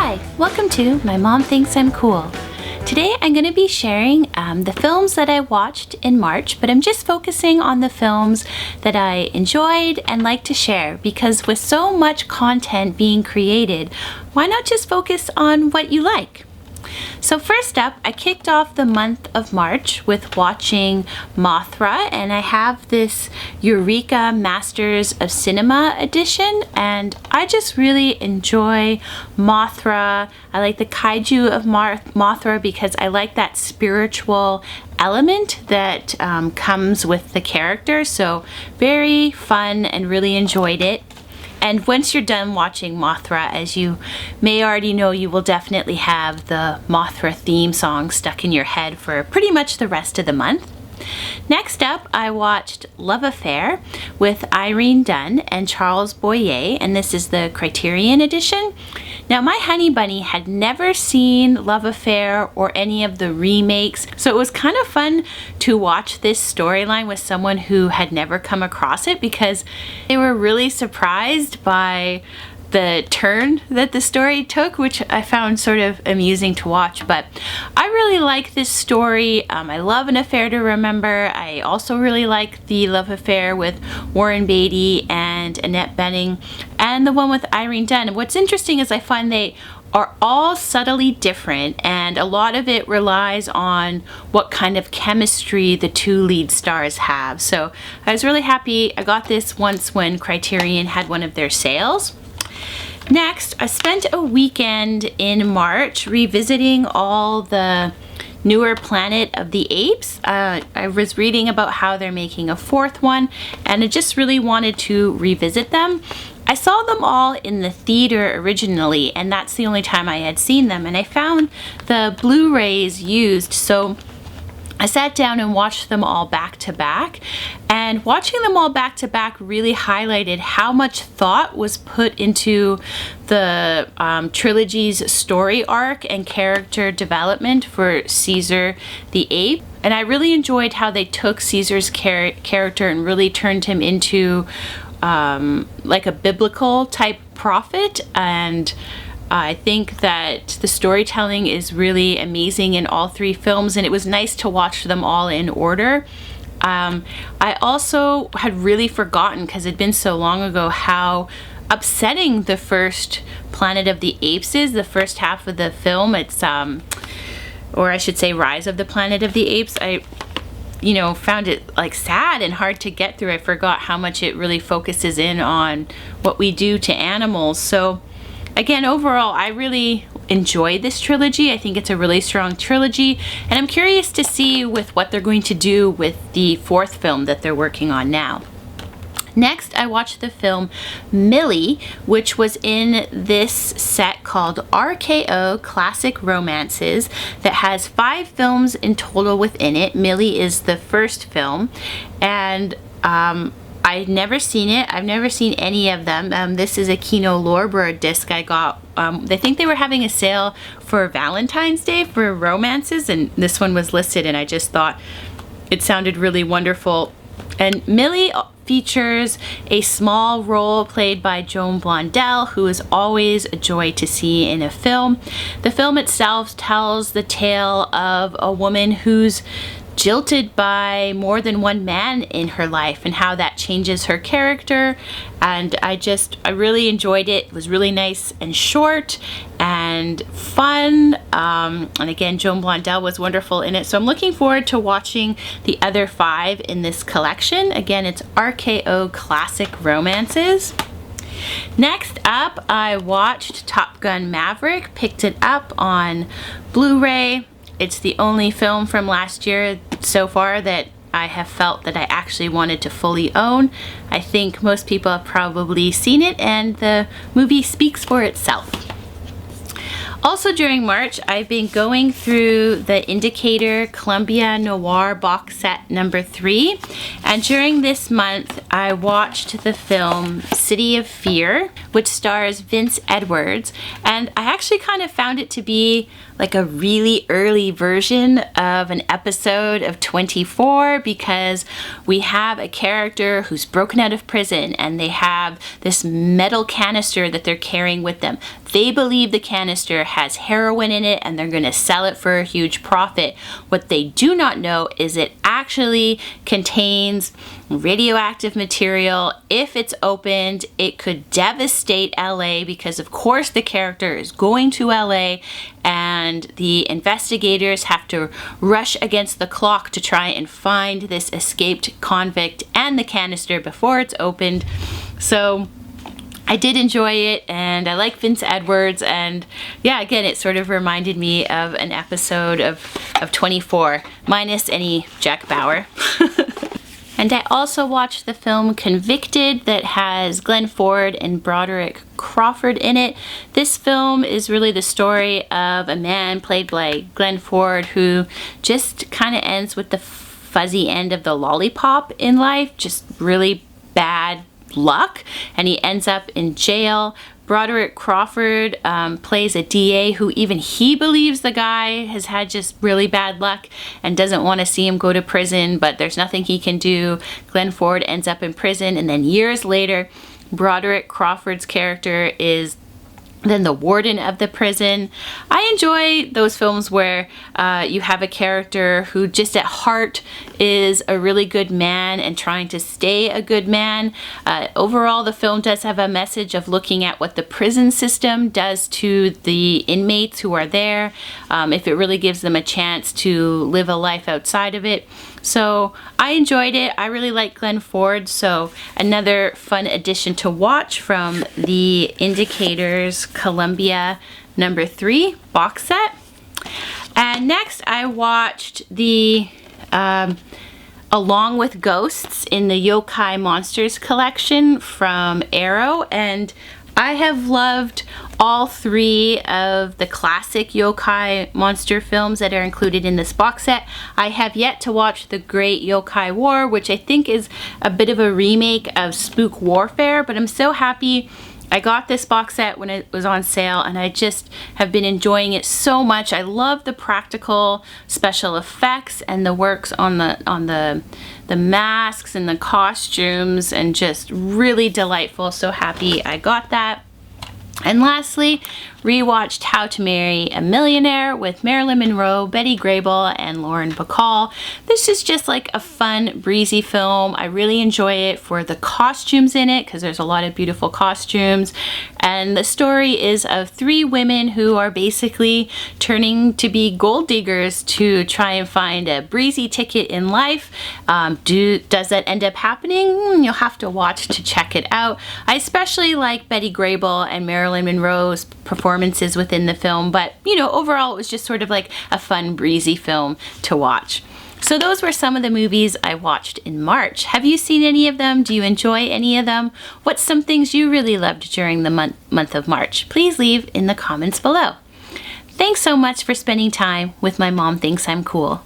Hi, welcome to My Mom Thinks I'm Cool. Today I'm going to be sharing the films that I watched in March, but I'm just focusing on the films that I enjoyed and like to share, because with so much content being created, why not just focus on what you like? So first up, I kicked off the month of March with watching Mothra, and I have this Eureka Masters of Cinema edition, and I just really enjoy Mothra. I like the kaiju of Mothra because I like that spiritual element that comes with the character, so very fun and really enjoyed it. And once you're done watching Mothra, as you may already know, you will definitely have the Mothra theme song stuck in your head for pretty much the rest of the month. Next up, I watched Love Affair with Irene Dunne and Charles Boyer, and this is the Criterion edition. Now, my honey bunny had never seen Love Affair or any of the remakes, so it was kind of fun to watch this storyline with someone who had never come across it, because they were really surprised by the turn that the story took, which I found sort of amusing to watch. But I really like this story. I love An Affair to Remember. I also really like the Love Affair with Warren Beatty and Annette Bening, and the one with Irene Dunne. And what's interesting is I find they are all subtly different, and a lot of it relies on what kind of chemistry the two lead stars have. So I was really happy I got this once when Criterion had one of their sales. Next, I spent a weekend in March revisiting all the newer Planet of the Apes. I was reading about how they're making a fourth one, and I just really wanted to revisit them. I saw them all in the theater originally, and that's the only time I had seen them, and I found the Blu-rays used, so I sat down and watched them all back to back, and watching them all back to back really highlighted how much thought was put into the trilogy's story arc and character development for Caesar the Ape. And I really enjoyed how they took Caesar's character and really turned him into like a biblical type prophet, and I think that the storytelling is really amazing in all three films, and it was nice to watch them all in order. I also had really forgotten, because it'd been so long ago, how upsetting the first Planet of the Apes is, the first half of the film. It's, or I should say Rise of the Planet of the Apes. I found it like sad and hard to get through. I forgot how much it really focuses in on what we do to animals. So again, overall, I really enjoyed this trilogy. I think it's a really strong trilogy, and I'm curious to see with what they're going to do with the fourth film that they're working on now. Next, I watched the film Millie, which was in this set called RKO Classic Romances that has 5 films in total within it. Millie is the first film, and I'd never seen it. I've never seen any of them. This is a Kino Lorber disc I got. I think they were having a sale for Valentine's Day for romances, and this one was listed, and I just thought it sounded really wonderful. And Millie features a small role played by Joan Blondell, who is always a joy to see in a film. The film itself tells the tale of a woman who's jilted by more than one man in her life, and how that changes her character. And I really enjoyed it. It was really nice and short and fun. And again, Joan Blondell was wonderful in it. So I'm looking forward to watching the other 5 in this collection. Again, it's RKO Classic Romances. Next up, I watched Top Gun Maverick, picked it up on Blu-ray. It's the only film from last year so far that I have felt that I actually wanted to fully own. I think most people have probably seen it, and the movie speaks for itself. Also during March, I've been going through the Indicator Columbia Noir box set number 3, and during this month I watched the film City of Fear, which stars Vince Edwards, and I actually kind of found it to be like a really early version of an episode of 24, because we have a character who's broken out of prison and they have this metal canister that they're carrying with them. they believe the canister has heroin in it and they're going to sell it for a huge profit. What they do not know is it actually contains radioactive material. If it's opened, it could devastate LA because of course the character is going to LA and the investigators have to rush against the clock to try and find this escaped convict and the canister before it's opened. So I did enjoy it, and I like Vince Edwards, and yeah, again, it sort of reminded me of an episode of 24, minus any Jack Bauer. And I also watched the film Convicted that has Glenn Ford and Broderick Crawford in it. This film is really the story of a man played by Glenn Ford who just kind of ends with the fuzzy end of the lollipop in life, just really bad luck, and he ends up in jail. Broderick Crawford plays a DA who even he believes the guy has had just really bad luck and doesn't want to see him go to prison, but there's nothing he can do. Glenn Ford ends up in prison, and then years later, Broderick Crawford's character is then the warden of the prison. I enjoy those films where you have a character who just at heart is a really good man and trying to stay a good man. Overall, the film does have a message of looking at what the prison system does to the inmates who are there, if it really gives them a chance to live a life outside of it. So I enjoyed it. I really like Glenn Ford, so another fun addition to watch from the Indicators Columbia #3 box set. And next I watched the Along with Ghosts in the Yokai Monsters collection from Arrow, and I have loved all 3 of the classic yokai monster films that are included in this box set. I have yet to watch The Great Yokai War, which I think is a bit of a remake of Spook Warfare, but I'm so happy I got this box set when it was on sale, and I just have been enjoying it so much. I love the practical special effects and the works on the masks and the costumes, and just really delightful. So happy I got that. And lastly, rewatched How to Marry a Millionaire with Marilyn Monroe, Betty Grable, and Lauren Bacall. This is just like a fun, breezy film. I really enjoy it for the costumes in it because there's a lot of beautiful costumes. And the story is of 3 women who are basically turning to be gold diggers to try and find a breezy ticket in life. Does that end up happening? You'll have to watch to check it out. I especially like Betty Grable and Marilyn Monroe's performances within the film, but you know, overall it was just sort of like a fun, breezy film to watch. So those were some of the movies I watched in March. Have you seen any of them? Do you enjoy any of them? What's some things you really loved during the month of March? Please leave in the comments below. Thanks so much for spending time with My Mom Thinks I'm Cool.